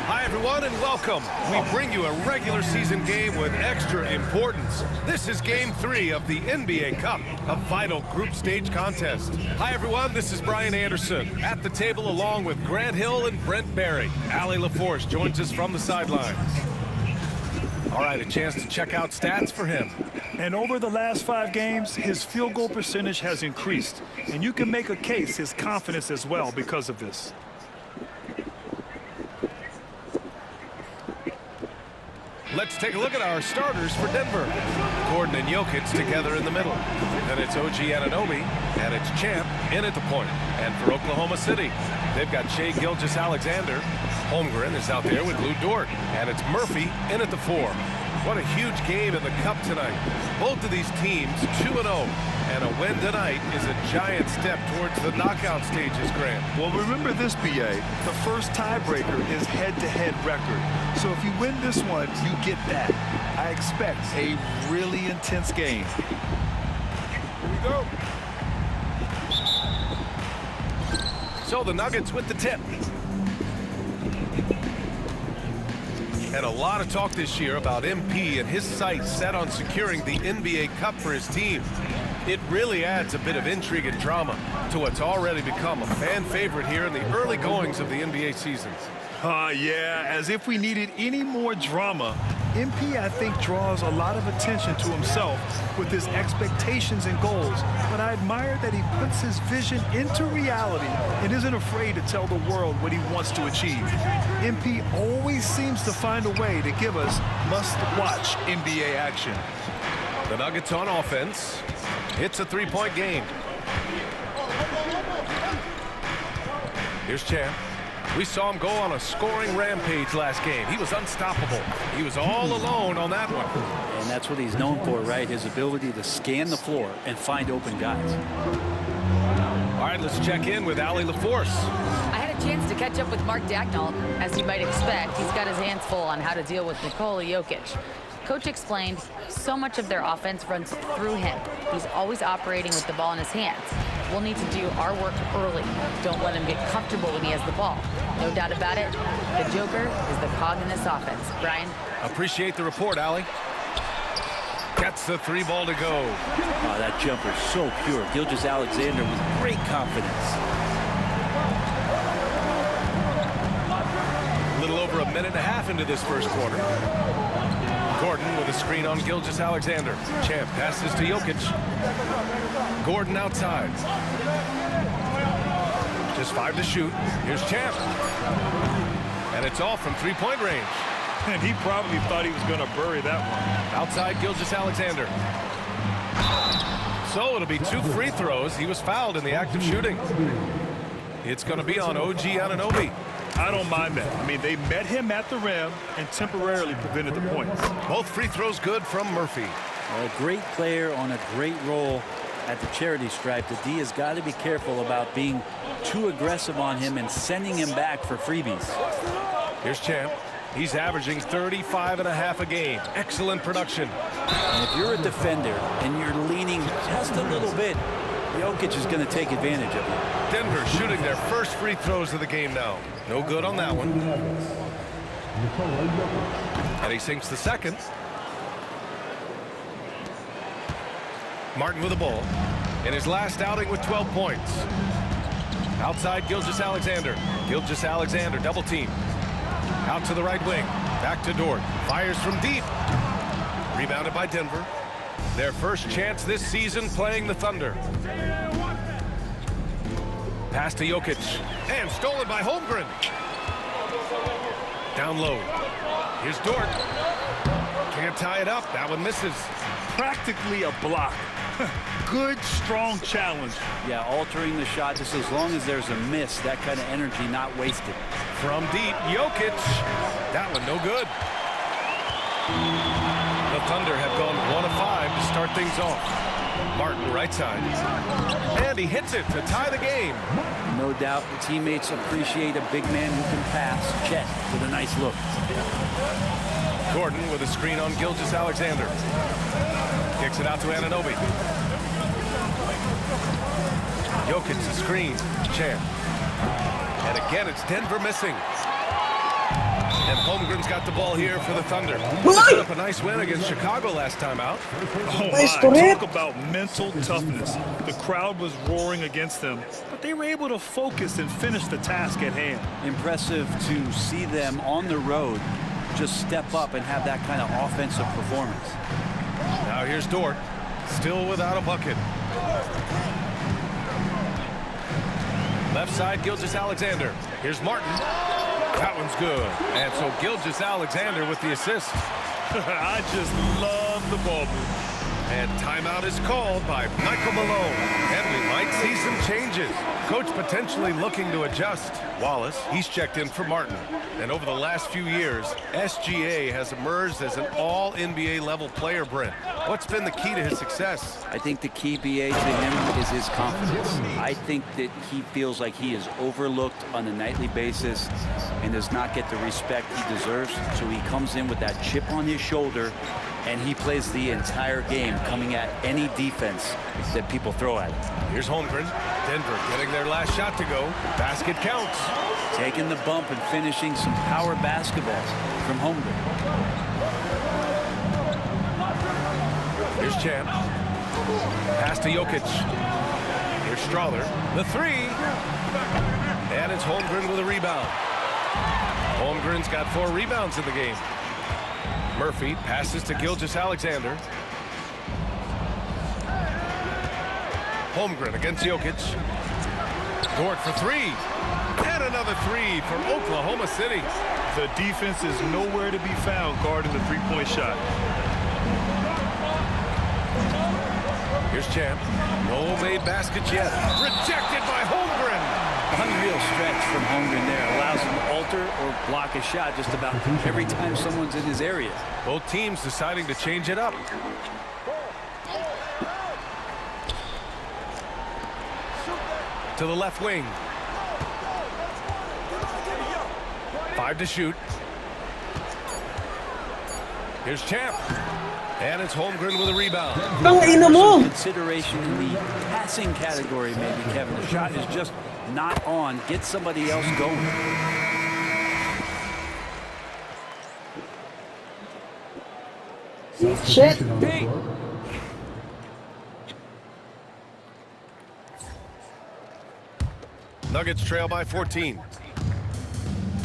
Hi, everyone, and welcome. We bring you a regular season game with extra importance. This is Game 3 of the NBA Cup, a vital group stage contest. Hi, everyone. This is Brian Anderson at the table along with Grant Hill and Brent Barry. Allie LaForce joins us from the sidelines. All right, a chance to check out stats for him. And over the last 5 games, his field goal percentage has increased. And you can make a case his confidence as well because of this. Let's take a look at our starters for Denver. Gordon and Jokic together in the middle. Then it's OG Anunoby, and it's Champ in at the point. And for Oklahoma City, they've got Shai Gilgeous-Alexander. Holmgren is out there with Lou Dort, and it's Murphy in at the 4. What a huge game in the Cup tonight. Both of these teams 2-0, and a win tonight is a giant step towards the knockout stages, Grant. Well, remember this, BA. The first tiebreaker is head-to-head record. So if you win this one, you get that. I expect a really intense game. Here we go. So the Nuggets with the tip. And a lot of talk this year about MP and his sights set on securing the NBA Cup for his team. It really adds a bit of intrigue and drama to what's already become a fan favorite here in the early goings of the NBA season. Yeah, as if we needed any more drama. MP, I think, draws a lot of attention to himself with his expectations and goals. But I admire that he puts his vision into reality and isn't afraid to tell the world what he wants to achieve. MP always seems to find a way to give us must-watch NBA action. The Nuggets on offense. It's a 3-point game. Here's Champ. We saw him go on a scoring rampage last game. He was unstoppable. He was all alone on that one. And that's what he's known for, right? His ability to scan the floor and find open guys. All right, let's check in with Allie LaForce. I had a chance to catch up with Mark Dagnall. As you might expect, he's got his hands full on how to deal with Nikola Jokic. Coach explained so much of their offense runs through him. He's always operating with the ball in his hands. We'll need to do our work early. Don't let him get comfortable when he has the ball. No doubt about it, the Joker is the cog in this offense. Brian? Appreciate the report, Allie. Gets the 3 ball to go. Oh, that jumper so pure. Gilgeous-Alexander with great confidence. A little over a minute and a half into this first quarter. Gordon with a screen on Gilgeous-Alexander. Champ passes to Jokic. Gordon outside. Just 5 to shoot. Here's Champ. And it's all from 3-point range. And he probably thought he was going to bury that one. Outside Gilgeous-Alexander. So it'll be 2 free throws. He was fouled in the act of shooting. It's going to be on OG Anunoby. I don't mind that. I mean, they met him at the rim and temporarily prevented the points. Both free throws good from Murphy. A great player on a great role at the charity stripe. The D has got to be careful about being too aggressive on him and sending him back for freebies. Here's Champ. He's averaging 35.5 a game. Excellent production. And if you're a defender and you're leaning just a little bit, Jokic is going to take advantage of it. Denver shooting their first free throws of the game now. No good on that one. And he sinks the second. Martin with the ball. In his last outing with 12 points. Outside Gilgeous-Alexander. Gilgeous-Alexander double team. Out to the right wing. Back to Dort. Fires from deep. Rebounded by Denver. Their first chance this season playing the Thunder. Pass to Jokic. And stolen by Holmgren. Down low. Here's Dort. Can't tie it up. That one misses. Practically a block. Good, strong challenge. Yeah, altering the shot just as long as there's a miss. That kind of energy not wasted. From deep, Jokic. That one no good. The Thunder have gone 1 of 5 to start things off. Martin right side. And he hits it to tie the game. No doubt the teammates appreciate a big man who can pass. Chet with a nice look. Gordon with a screen on Gilgeous-Alexander. Kicks it out to Anunoby. Jokic the screen. Champ. And again, it's Denver missing. And Holmgren's got the ball here for the Thunder. They put up a nice win against Chicago last time out. Oh my, talk about mental toughness. The crowd was roaring against them, but they were able to focus and finish the task at hand. Impressive to see them on the road just step up and have that kind of offensive performance. Now here's Dort, still without a bucket. Left side, Gilgeous-Alexander. Here's Martin. That one's good. And so Gilgeous-Alexander with the assist. I just love the ball movement. And timeout is called by Michael Malone. And we might see some changes. Coach potentially looking to adjust. Wallace, he's checked in for Martin. And over the last few years, SGA has emerged as an all-NBA level player, Brent. What's been the key to his success? I think the key, BA, to him is his confidence. I think that he feels like he is overlooked on a nightly basis and does not get the respect he deserves. So he comes in with that chip on his shoulder, and he plays the entire game coming at any defense that people throw at him. Here's Holmgren. Denver getting their last shot to go. Basket counts. Taking the bump and finishing some power basketball from Holmgren. Here's Champ. Pass to Jokic. Here's Strawther. The three. And it's Holmgren with a rebound. Holmgren's got 4 rebounds in the game. Murphy passes to Gilgeous-Alexander. Holmgren against Jokic. Dort for 3. And another 3 for Oklahoma City. The defense is nowhere to be found guarding the three-point shot. Here's Champ. No made baskets yet. Rejected by Holmgren. Unreal stretch from Holmgren there. Allows him to alter or block a shot just about every time someone's in his area. Both teams deciding to change it up. To the left wing. 5 to shoot. Here's Champ. And it's Holmgren with a rebound. Some consideration in the passing category, maybe, Kevin. The shot is just not on. Get somebody else going. Shit. Hey. Nuggets trail by 14.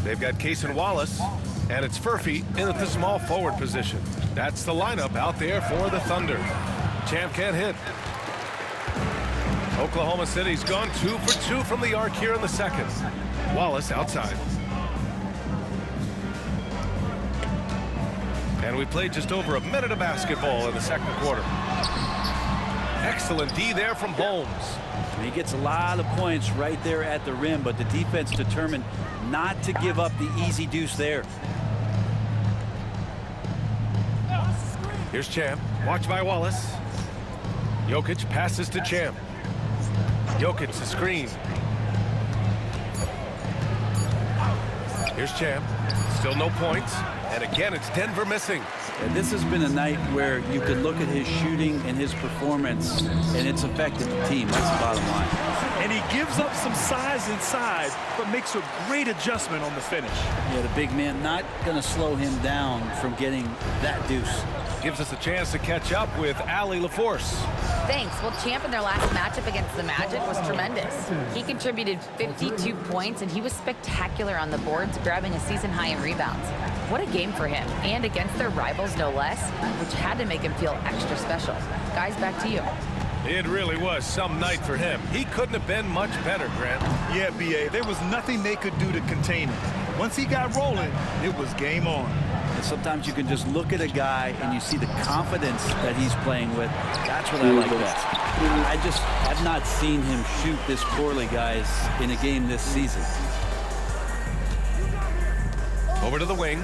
They've got Case and Wallace, and it's Furphy in at the small forward position. That's the lineup out there for the Thunder. Champ can't hit. Oklahoma City's gone 2 for 2 from the arc here in the second. Wallace outside. And we played just over a minute of basketball in the second quarter. Excellent D there from Holmes. And he gets a lot of points right there at the rim, but the defense determined not to give up the easy deuce there. Here's Champ. Watched by Wallace. Jokic passes to Champ. Jokic the screen. Here's Champ. Still no points. And again, it's Denver missing. And this has been a night where you could look at his shooting and his performance, and it's affected the team. That's the bottom line. And he gives up some size inside, but makes a great adjustment on the finish. Yeah, the big man not going to slow him down from getting that deuce. Gives us a chance to catch up with Allie LaForce. Thanks. Well, Champ in their last matchup against the Magic was tremendous. He contributed 52 points, and he was spectacular on the boards, grabbing a season high in rebounds. What a game for him, and against their rivals, no less, which had to make him feel extra special. Guys, back to you. It really was some night for him. He couldn't have been much better, Grant. Yeah, B.A., there was nothing they could do to contain him. Once he got rolling, it was game on. And sometimes you can just look at a guy and you see the confidence that he's playing with. That's what I like best. I just have not seen him shoot this poorly, guys, in a game this season. Over to the wing.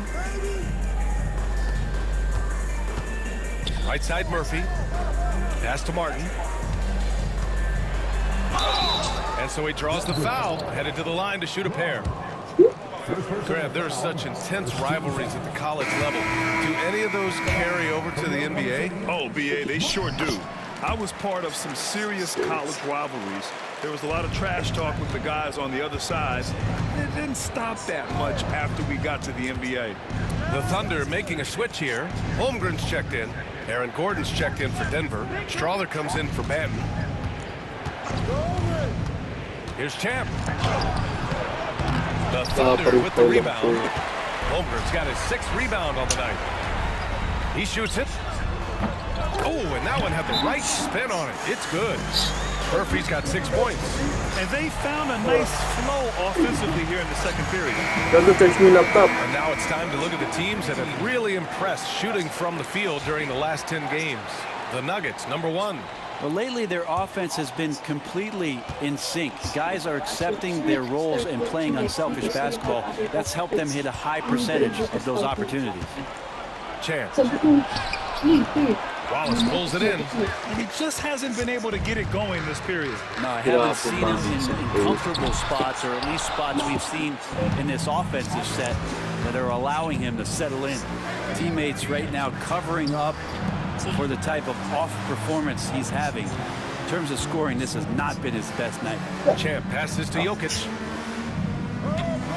Right side, Murphy. Pass to Martin. And so he draws the foul, headed to the line to shoot a pair. Grant, there are such intense rivalries at the college level. Do any of those carry over to the NBA? Oh, B.A., they sure do. I was part of some serious college rivalries. There was a lot of trash talk with the guys on the other side. It didn't stop that much after we got to the NBA. The Thunder making a switch here. Holmgren's checked in. Aaron Gordon's checked in for Denver. Strawther comes in for Banton. Here's Champ. The Thunder with the rebound. Holmgren's got his 6th rebound on the night. He shoots it. Oh, and that one had the right spin on it. It's good. Murphy's got 6 points. And they found a nice flow offensively here in the second period. And now it's time to look at the teams that have really impressed shooting from the field during the last 10 games. The Nuggets, number 1. Well, lately their offense has been completely in sync. Guys are accepting their roles and playing unselfish basketball. That's helped them hit a high percentage of those opportunities. Champ. Wallace pulls it in. And he just hasn't been able to get it going this period. No, I haven't seen him in comfortable spots, or at least spots we've seen in this offensive set that are allowing him to settle in. Teammates right now covering up for the type of off performance he's having. In terms of scoring, this has not been his best night. Champ passes to Jokic.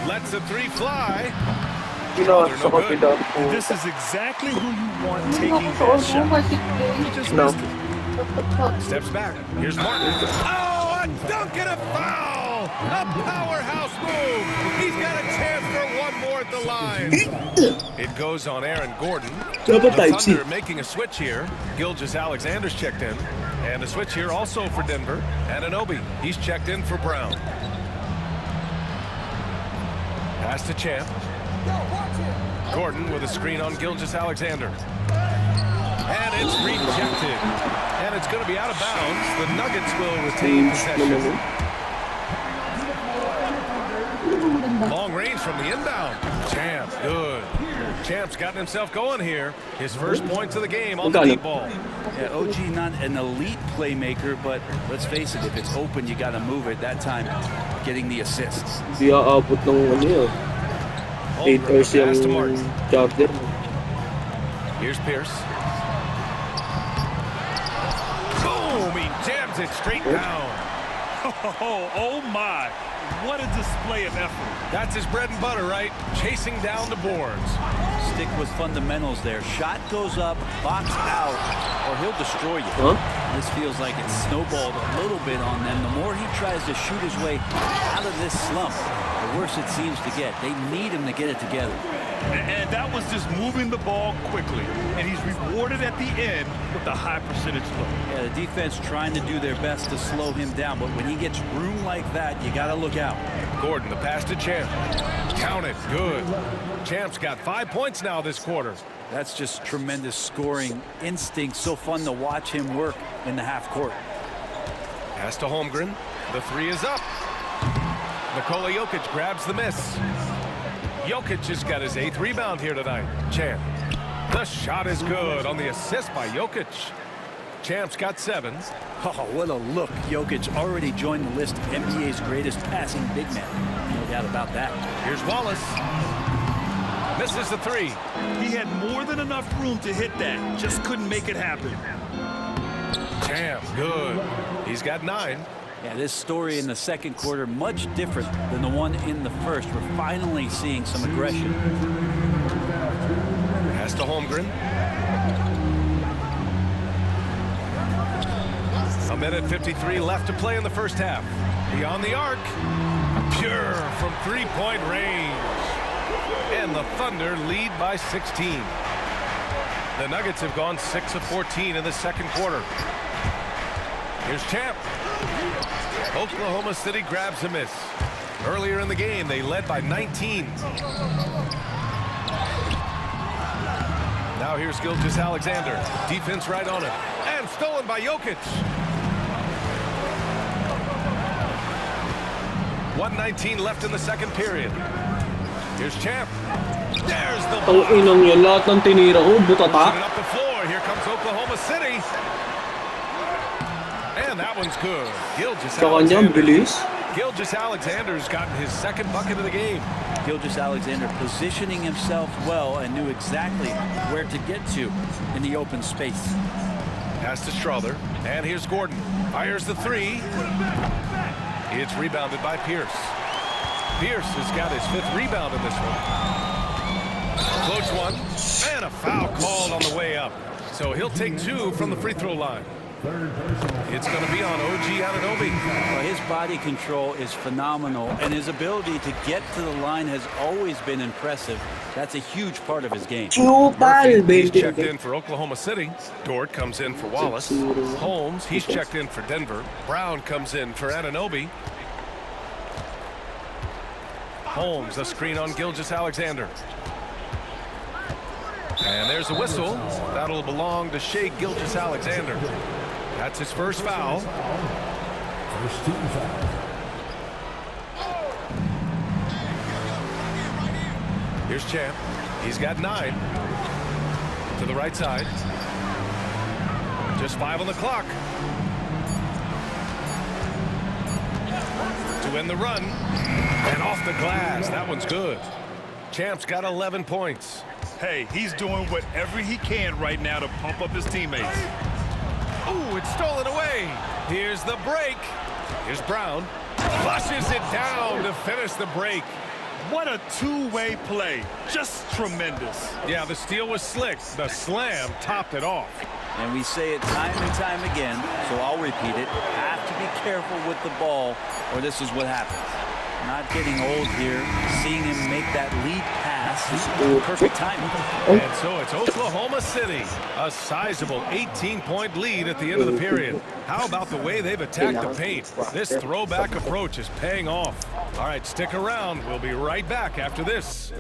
Lets the 3 fly. And this is exactly who you want taking that shot. He just missed it. Steps back. Here's Martin. Oh, a dunk and a foul! A powerhouse move. He's got a chance for one more at the line. It goes on Aaron Gordon. The Thunder making a switch here. Gilgeous-Alexander's checked in. And a switch here also for Denver. Anunoby, he's checked in for Brown. Pass to Champ. Gordon with a screen on Gilgeous-Alexander. And it's rejected. And it's going to be out of bounds. The Nuggets will retain possession. Long range from the inbound. Champ, good. Champ's gotten himself going here. His first points of the game on the deep ball. Yeah, OG not an elite playmaker, but let's face it, if it's open, you got to move it. That time, getting the assist. Pass to Martin. Here's Pierce. Boom! He jams it straight down. Oh my! What a display of effort. That's his bread and butter, right? Chasing down the boards. Stick with fundamentals there. Shot goes up, box out, or he'll destroy you. This feels like it's snowballed a little bit on them. The more he tries to shoot his way out of this slump, the worse it seems to get. They need him to get it together. And that was just moving the ball quickly. And he's rewarded at the end with a high percentage look. Yeah, the defense trying to do their best to slow him down. But when he gets room like that, you got to look out. Gordon, the pass to Champ. Count it. Good. Champ's got 5 points now this quarter. That's just tremendous scoring instinct. So fun to watch him work in the half court. Pass to Holmgren. The 3 is up. Nikola Jokic grabs the miss. Jokic just got his 8th rebound here tonight. Champ. The shot is good on the assist by Jokic. Champ's got 7. Oh, what a look. Jokic already joined the list of NBA's greatest passing big men. No doubt about that. Here's Wallace. Misses the 3. He had more than enough room to hit that. Just couldn't make it happen. Champ, good. He's got 9. Yeah, this story in the second quarter much different than the one in the first. We're finally seeing some aggression. Pass to Holmgren. A minute 53 left to play in the first half. Beyond the arc. Pure from 3-point range. And the Thunder lead by 16. The Nuggets have gone 6 of 14 in the second quarter. Here's Champ. Oklahoma City grabs a miss. Earlier in the game, they led by 19. Now here's Gilgeous-Alexander. Defense right on him. And stolen by Jokic. 1:19 left in the second period. Here's Champ. There's the block. Up the floor. Here comes Oklahoma City. And that one's good. Gilgeous-Alexander's gotten his second bucket of the game. Gilgeous-Alexander positioning himself well and knew exactly where to get to in the open space. Pass to Strother. And here's Gordon. Fires the three. It's rebounded by Pierce. Pierce has got his 5th rebound in this one. Floats one. And a foul called on the way up. So he'll take 2 from the free throw line. It's going to be on OG Anunoby. Well, his body control is phenomenal, and his ability to get to the line has always been impressive. That's a huge part of his game. Murphy, he's checked in for Oklahoma City. Dort comes in for Wallace. Holmes, he's checked in for Denver. Brown comes in for Anunoby. Holmes, a screen on Gilgeous-Alexander. And there's a whistle. That'll belong to Shai Gilgeous-Alexander. That's his first foul. First team foul. Here's Champ. He's got 9. To the right side. Just 5 on the clock. To end the run. And off the glass. That one's good. Champ's got 11 points. Hey, he's doing whatever he can right now to pump up his teammates. Ooh, it's stolen away. Here's the break. Here's Brown. Flushes it down to finish the break. What a two-way play. Just tremendous. Yeah, the steal was slick. The slam topped it off. And we say it time and time again, so I'll repeat it. Have to be careful with the ball, or this is what happens. Not getting old here. Seeing him make that lead pass. Perfect timing. And so it's Oklahoma City. A sizable 18-point lead at the end of the period. How about the way they've attacked the paint? This throwback approach is paying off. All right, stick around. We'll be right back after this.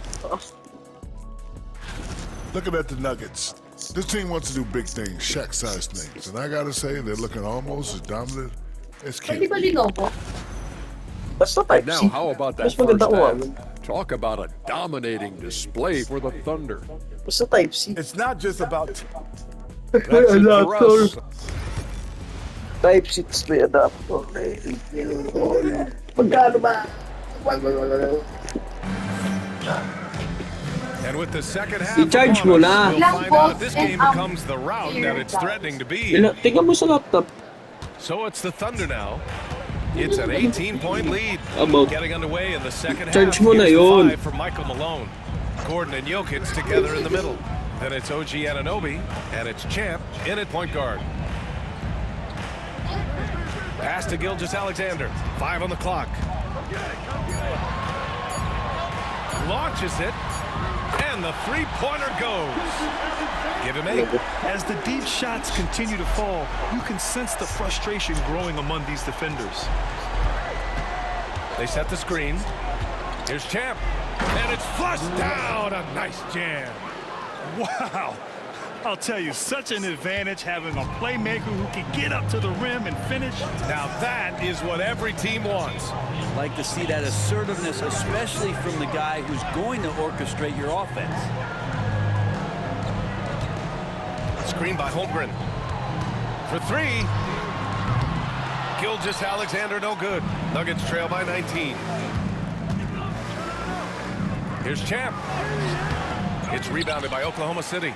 Looking at the Nuggets, this team wants to do big things, Shaq-sized things. And I got to say, they're looking almost as dominant as Kid. Now, how about that first half? Talk about a dominating display for the Thunder. It's not just about That's it for us. Type 6 na adapter. Magkano ba? And with the second half, I-charge mo na. we'll find out if this game becomes the rout that it's threatening to be. Tingnan mo sa laptop. So it's the Thunder now. It's an 18-point lead. About. Getting underway in the second half. Charge mo na Here's the yun. 5 for Michael Malone. Gordon and Jokic together in the middle. Then it's OG Anunoby, and it's Champ in at point guard. Pass to Gilgeous-Alexander. 5 on the clock. Launches it, and the three-pointer goes. Give him 8. As the deep shots continue to fall, you can sense the frustration growing among these defenders. They set the screen. Here's Champ, and it's flushed down. A nice jam. Wow. I'll tell you, such an advantage having a playmaker who can get up to the rim and finish. Now that is what every team wants. Like to see that assertiveness, especially from the guy who's going to orchestrate your offense. Screen by Holmgren. For 3. Gilgeous-Alexander, no good. Nuggets trail by 19. Here's Champ. It's rebounded by Oklahoma City.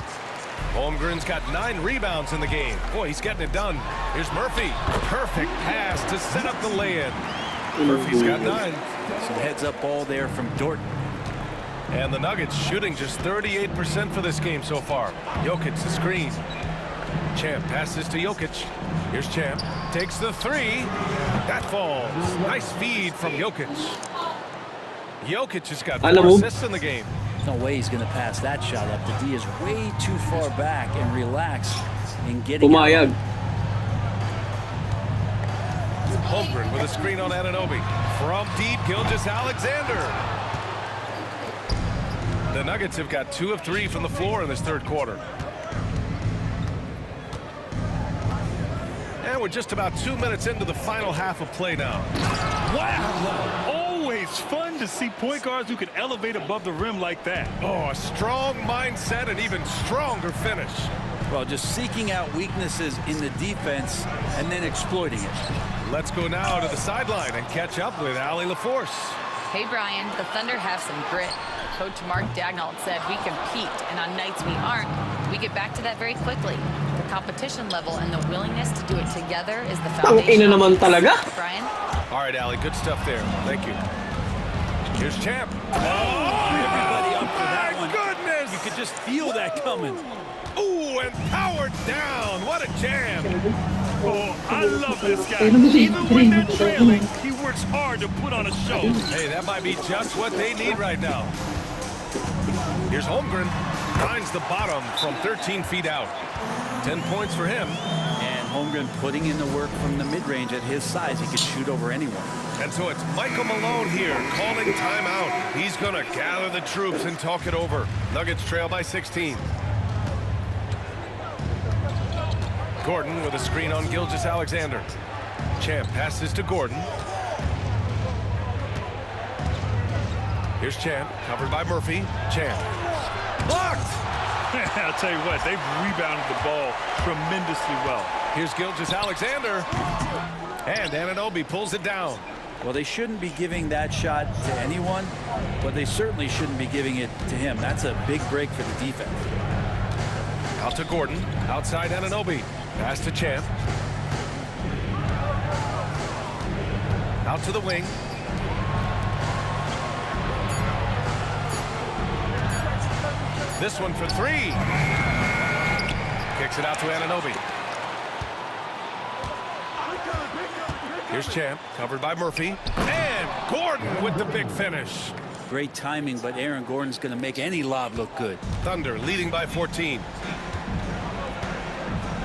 Holmgren's got 9 rebounds in the game. Boy, he's getting it done. Here's Murphy. Perfect pass to set up the lay-in. Murphy's got 9. Some heads-up ball there from Dort. And the Nuggets shooting just 38% for this game so far. Jokic the screen. Champ passes to Jokic. Here's Champ. Takes the 3. That falls. Nice feed from Jokic. Jokic has got 4 assists in the game. No way he's going to pass that shot up. The D is way too far back and relaxed in getting Pumayag. Holmgren with a screen on Anunoby. From deep, Gilgeous-Alexander. The Nuggets have got 2 of 3 from the floor in this third quarter. And we're just about 2 minutes into the final half of play now. Wow! Always fun to see point guards who can elevate above the rim like that. Oh, a strong mindset and even stronger finish. Well, just seeking out weaknesses in the defense and then exploiting it. Let's go now to the sideline and catch up with Allie LaForce. Hey, Brian, the Thunder have some grit. Coach Mark Daigneault said we compete, and on nights we aren't, we get back to that very quickly. The The competition level and the willingness to do it together is the Ang ina foundation. naman talaga. Brian? All right, Allie, good stuff there. Thank you. Here's Champ. Everybody up for that one. Goodness! You could just feel that coming. Ooh, and powered down. What a jam. Oh, I love this guy. Even when they're trailing, he works hard to put on a show. Hey, that might be just what they need right now. Here's Holmgren. Finds the bottom from 13 feet out. 10 points for him. And Holmgren putting in the work from the mid-range. At his size, he could shoot over anyone. And so it's Michael Malone here calling timeout. He's going to gather the troops and talk it over. Nuggets trail by 16. Gordon with a screen on Gilgeous-Alexander. Champ passes to Gordon. Here's Champ, covered by Murphy. Champ. Blocked! I'll tell you what, they've rebounded the ball tremendously well. Here's Gilgeous-Alexander. And Anunoby pulls it down. Well, they shouldn't be giving that shot to anyone, but they certainly shouldn't be giving it to him. That's a big break for the defense. Out to Gordon. Outside Anunoby. Pass to Champ. Out to the wing. This one for three. Kicks it out to Anunoby. Here's Champ, covered by Murphy. And Gordon with the big finish. Great timing, but Aaron Gordon's going to make any lob look good. Thunder leading by 14.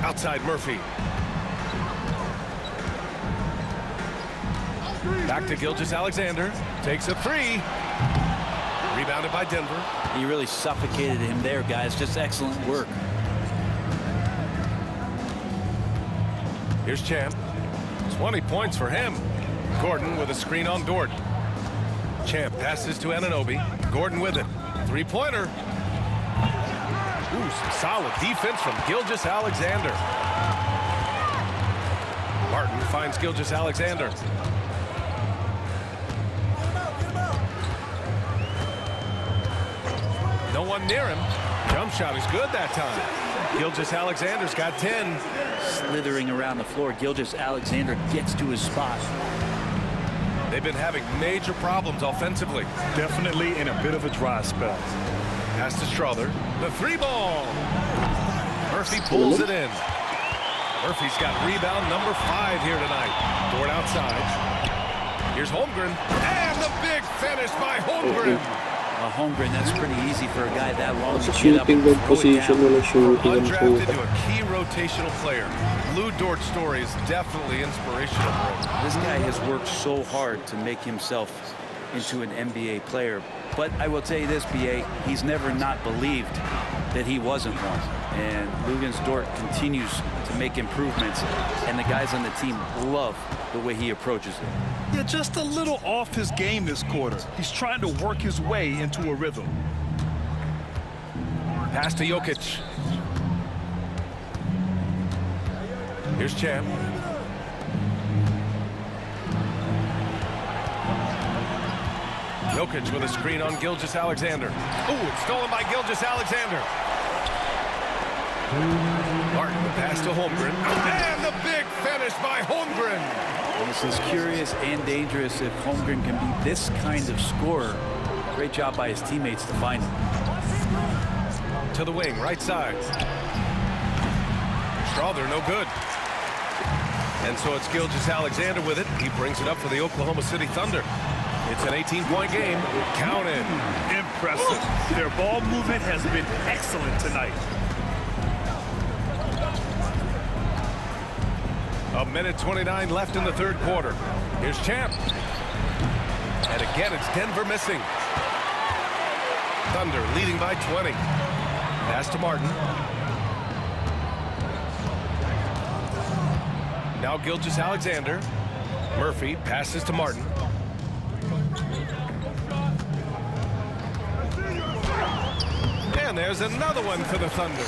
Outside Murphy. Back to Gilgeous-Alexander. Takes a three. Rebounded by Denver. He really suffocated him there, guys. Just excellent work. Here's Champ. 20 points for him. Gordon with a screen on Dort. Champ passes to Anunoby. Gordon with it. Three-pointer. Ooh, some solid defense from Gilgeous-Alexander. Martin finds Gilgeous-Alexander. No one near him. Jump shot is good that time. Gilgeous-Alexander's got 10. Slithering around the floor, Gilgeous-Alexander gets to his spot. They've been having major problems offensively. Definitely in a bit of a dry spell. Pass to Strother. The three ball. Murphy pulls it in. Murphy's got rebound number 5 here tonight. Dort outside. Here's Holmgren. And the big finish by Holmgren. Holmgren, that's pretty easy for a guy that long to Sa get up shooting and guard throw it position, down. wala shooting ang Undrafted shoot. to a key rotational player. Lou Dort's story is definitely inspirational. This guy has worked so hard to make himself into an NBA player. But I will tell you this, BA, he's never not believed that he wasn't one. And Luguentz Dort continues to make improvements, and the guys on the team love the way he approaches it. Yeah, just a little off his game this quarter. He's trying to work his way into a rhythm. Pass to Jokic. Here's Champ. Jokic with a screen on Gilgeous-Alexander. Ooh, it's stolen by Gilgeous-Alexander. Martin, the pass to Holmgren. And the big finish by Holmgren. This is curious and dangerous if Holmgren can be this kind of scorer. Great job by his teammates to find him. To the wing, right side. Strother, no good. And so it's Gilgeous-Alexander with it. He brings it up for the Oklahoma City Thunder. It's an 18-point game. Counted. Impressive. Their ball movement has been excellent tonight. A minute 29 left in the third quarter. Here's Champ. And again, it's Denver missing. Thunder leading by 20. Pass to Martin. Now Gilgeous-Alexander. Murphy passes to Martin. And there's another one for the Thunder.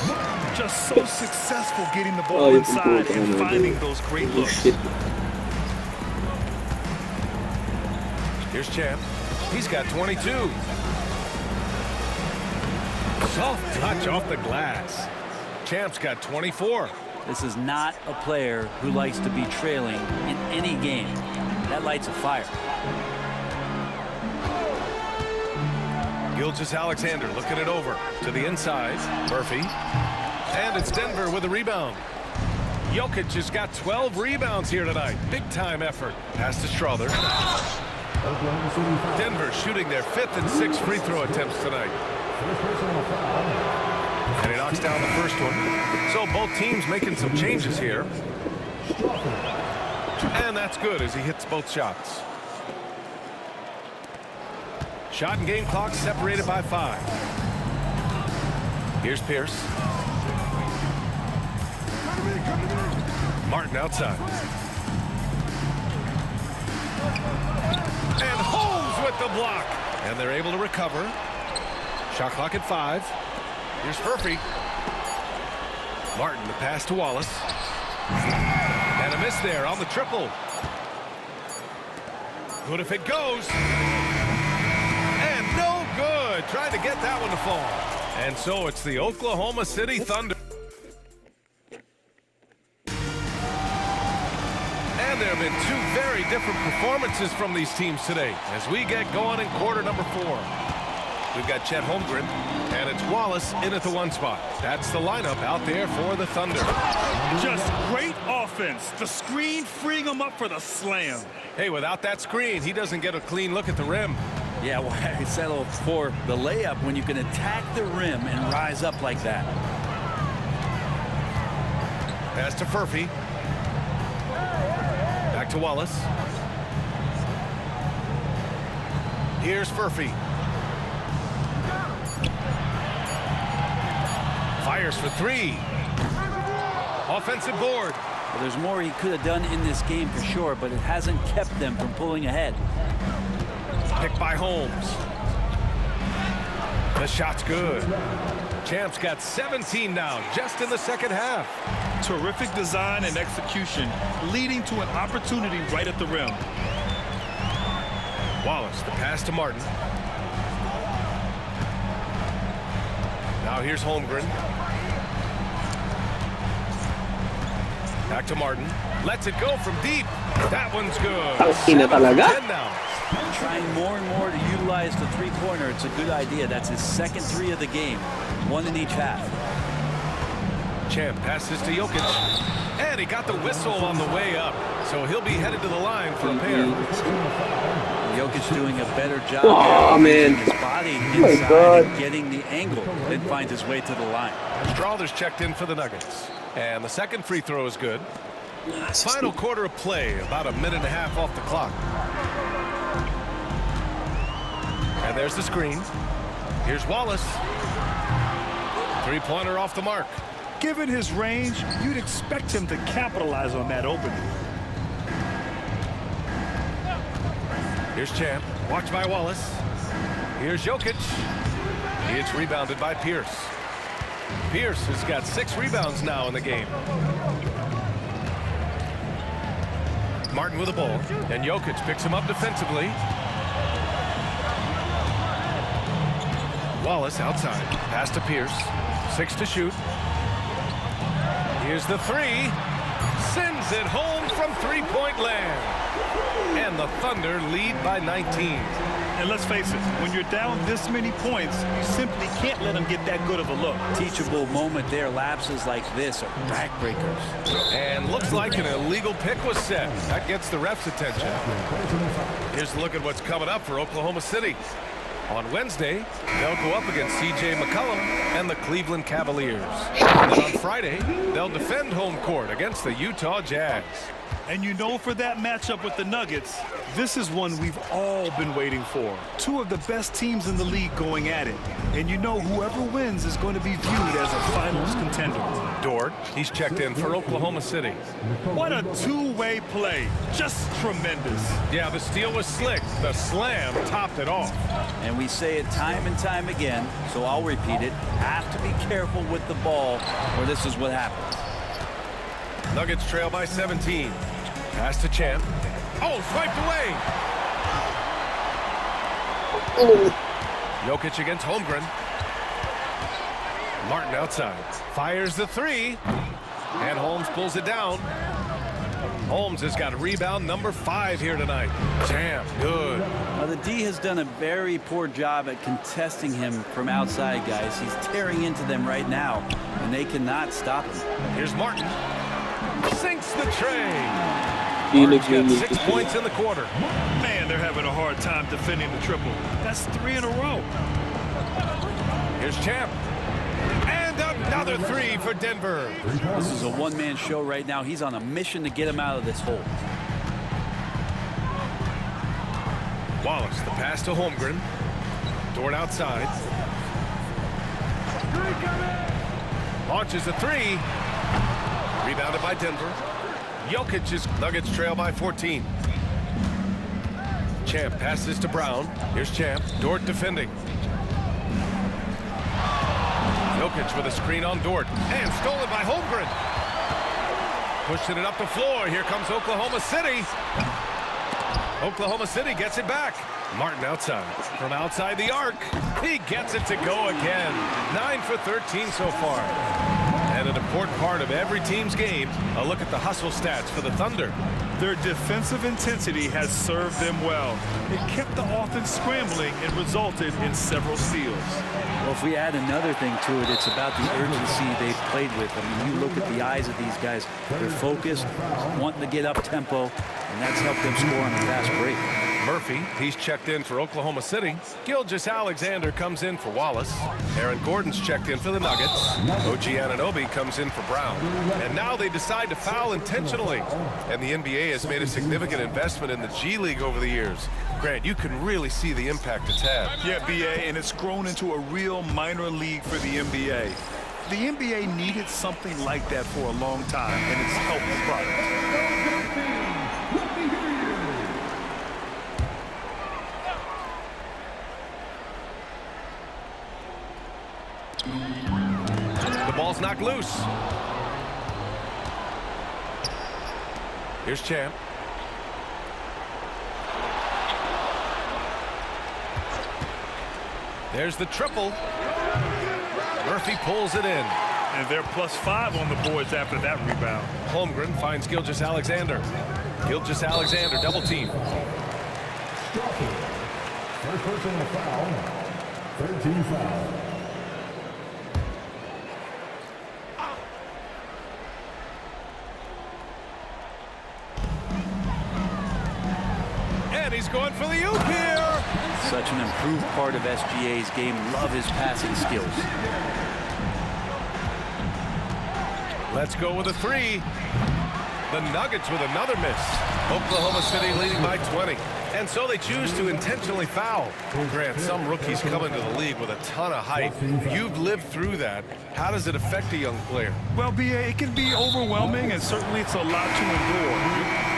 Just so successful getting the ball inside and finding those great looks. Here's Champ. He's got 22. Soft touch off the glass. Champ's got 24. This is not a player who likes to be trailing in any game. That lights a fire. Gilgeous-Alexander looking it over to the inside. Murphy. And it's Denver with a rebound. Jokic has got 12 rebounds here tonight. Big time effort. Pass to Strother. Denver shooting their 5th and 6th free throw attempts tonight. And he knocks down the first one. So both teams making some changes here. And that's good as he hits both shots. Shot and game clock separated by 5. Here's Pierce. Martin outside. And Holmes with the block. And they're able to recover. Shot clock at 5. Here's Murphy. Martin, the pass to Wallace. And a miss there on the triple. Good if it goes. And no good. Trying to get that one to fall. And so it's the Oklahoma City Thunder. And there have been 2 very different performances from these teams today as we get going in quarter number 4. We've got Chet Holmgren, and it's Wallace in at the 1 spot. That's the lineup out there for the Thunder. Just great offense. The screen freeing him up for the slam. Hey, without that screen, he doesn't get a clean look at the rim. Yeah, well, I settle for the layup when you can attack the rim and rise up like that. Pass to Murphy. Back to Wallace. Here's Murphy. Fires for 3. Offensive board. Well, there's more he could have done in this game for sure, but it hasn't kept them from pulling ahead. Picked by Holmes. The shot's good. Champ's got 17 now, just in the second half. Terrific design and execution, leading to an opportunity right at the rim. Wallace, the pass to Martin. Now here's Holmgren. Back to Martin. Lets it go from deep. That one's good. Tangina talaga. 10 now. Trying more and more to utilize the three-pointer. It's a good idea. That's his second 3 of the game. 1 in each half. Champ passes to Jokic. And he got the whistle on the way up. So he'll be headed to the line for a pair. Jokic doing a better job Oh, man. his body my inside God. and getting the angle, then finds his way to the line. Strother's checked in for the Nuggets. And the second free throw is good. Final quarter of play, about a minute and a half off the clock. And there's the screen. Here's Wallace. 3-pointer off the mark. Given his range, you'd expect him to capitalize on that opening. Here's Champ. Watched by Wallace. Here's Jokic. It's rebounded by Pierce. Pierce has got 6 rebounds now in the game. Martin with the ball. And Jokic picks him up defensively. Wallace outside. Pass to Pierce. 6 to shoot. Here's the 3. Sends it home from 3-point land. And the Thunder lead by 19. And let's face it, when you're down this many points, you simply can't let them get that good of a look. Teachable moment there. Lapses like this are backbreakers. And looks like an illegal pick was set. That gets the ref's attention. Here's a look at what's coming up for Oklahoma City. On Wednesday, they'll go up against C.J. McCollum and the Cleveland Cavaliers. And then on Friday, they'll defend home court against the Utah Jazz. And you know, for that matchup with the Nuggets, this is one we've all been waiting for. 2 of the best teams in the league going at it. And you know whoever wins is going to be viewed as a finals contender. Dort, he's checked in for Oklahoma City. What a 2-way play. Just tremendous. Yeah, the steal was slick. The slam topped it off. And we say it time and time again, so I'll repeat it. Have to be careful with the ball, or this is what happens. Nuggets trail by 17. Pass to Champ. Oh, swiped away. Jokic against Holmgren. Martin outside. Fires the 3. And Holmes pulls it down. Holmes has got rebound number 5 here tonight. Champ, good. Now the D has done a very poor job at contesting him from outside, guys. He's tearing into them right now, and they cannot stop him. Here's Martin. Sinks the tray. Felix Martin's got 6 points in the quarter. Man, they're having a hard time defending the triple. That's 3 in a row. Here's Champ. And another 3 for Denver. This is a one-man show right now. He's on a mission to get him out of this hole. Wallace, the pass to Holmgren. Dort outside. Launches a 3. Rebounded by Denver. Jokic's Nuggets trail by 14. Champ passes to Brown. Here's Champ. Dort defending. Jokic with a screen on Dort. And stolen by Holmgren. Pushing it up the floor. Here comes Oklahoma City. Oklahoma City gets it back. Martin outside. From outside the arc. He gets it to go again. 9 for 13 so far. And an important part of every team's game, a look at the hustle stats for the Thunder. Their defensive intensity has served them well. It kept the offense scrambling and resulted in several steals. Well, if we add another thing to it, it's about the urgency they've played with. I mean, you look at the eyes of these guys. They're focused, wanting to get up tempo, and that's helped them score on the fast break. Murphy, he's checked in for Oklahoma City. Gilgeous-Alexander comes in for Wallace. Aaron Gordon's checked in for the Nuggets. OG Anunoby comes in for Brown. And now they decide to foul intentionally. And the NBA has made a significant investment in the G League over the years. Grant, you can really see the impact it's had. Yeah, BA, and it's grown into a real minor league for the NBA. The NBA needed something like that for a long time, and it's helped the product. The ball's knocked loose. Here's Champ. There's the triple. Murphy pulls it in. And they're +5 on the boards after that rebound. Holmgren finds Gilgeous-Alexander. Gilgeous-Alexander double team. First personal foul. 13 foul. He's going for the oop here. Such an improved part of SGA's game. Love his passing skills. Let's go with a 3. The Nuggets with another miss. Oklahoma City leading by 20. And so they choose to intentionally foul. Grant, some rookies come into the league with a ton of hype. You've lived through that. How does it affect a young player? Well, BA, it can be overwhelming, and certainly it's a lot to endure.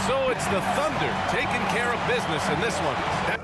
So it's the Thunder taking care of business in this one.